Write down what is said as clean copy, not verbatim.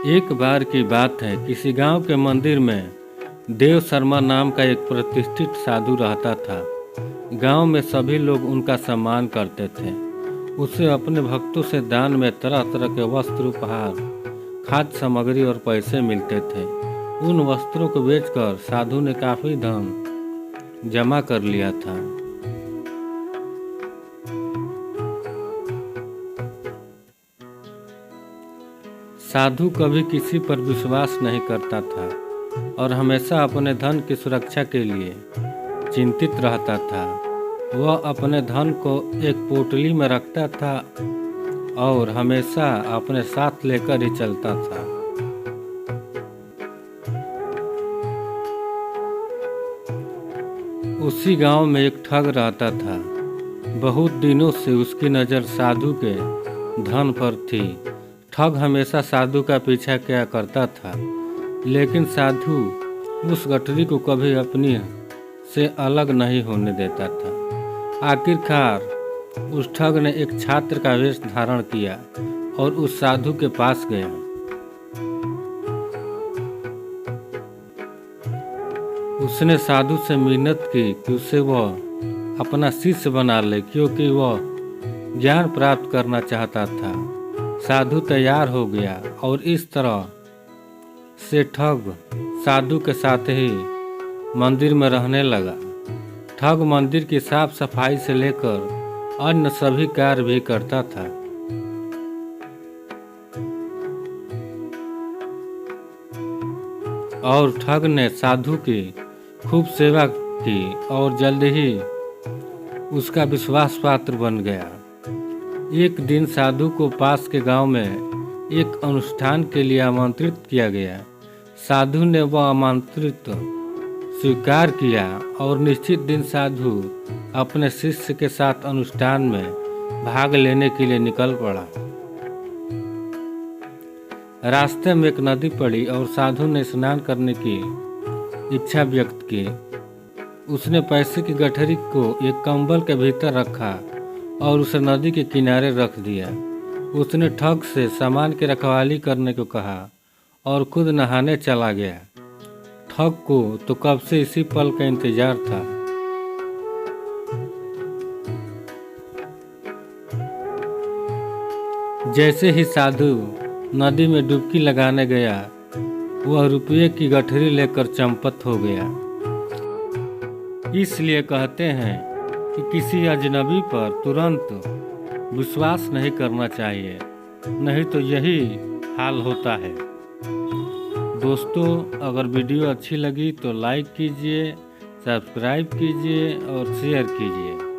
एक बार की बात है, किसी गांव के मंदिर में देव शर्मा नाम का एक प्रतिष्ठित साधु रहता था। गांव में सभी लोग उनका सम्मान करते थे। उसे अपने भक्तों से दान में तरह तरह के वस्त्र, उपहार, खाद्य सामग्री और पैसे मिलते थे। उन वस्त्रों को बेचकर साधु ने काफी धन जमा कर लिया था। साधु कभी किसी पर विश्वास नहीं करता था और हमेशा अपने धन की सुरक्षा के लिए चिंतित रहता था। वह अपने धन को एक पोटली में रखता था और हमेशा अपने साथ लेकर ही चलता था। उसी गांव में एक ठग रहता था। बहुत दिनों से उसकी नज़र साधु के धन पर थी। ठग हमेशा साधु का पीछा किया करता था, लेकिन साधु उस गठरी को कभी अपनी से अलग नहीं होने देता था। आखिरकार उस ठग ने एक छात्र का वेश धारण किया और उस साधु के पास गया। उसने साधु से मिन्नत की कि उसे वह अपना शिष्य बना ले, क्योंकि वह ज्ञान प्राप्त करना चाहता था। साधु तैयार हो गया और इस तरह से ठग साधु के साथ ही मंदिर में रहने लगा। ठग मंदिर की साफ सफाई से लेकर अन्य सभी कार्य भी करता था। और ठग ने साधु की खूब सेवा की और जल्द ही उसका विश्वास पात्र बन गया। एक दिन साधु को पास के गांव में एक अनुष्ठान के लिए आमंत्रित किया गया। साधु ने वह आमंत्रित स्वीकार किया और निश्चित दिन साधु अपने शिष्य के साथ अनुष्ठान में भाग लेने के लिए निकल पड़ा। रास्ते में एक नदी पड़ी और साधु ने स्नान करने की इच्छा व्यक्त की। उसने पैसे की गठरी को एक कंबल के भीतर रखा और उसे नदी के किनारे रख दिया। उसने ठग से सामान की रखवाली करने को कहा और खुद नहाने चला गया। ठग को तो कब से इसी पल का इंतजार था। जैसे ही साधु नदी में डुबकी लगाने गया, वह रुपये की गठरी लेकर चंपत हो गया। इसलिए कहते हैं कि किसी अजनबी पर तुरंत विश्वास नहीं करना चाहिए, नहीं तो यही हाल होता है। दोस्तों, अगर वीडियो अच्छी लगी तो लाइक कीजिए, सब्सक्राइब कीजिए और शेयर कीजिए।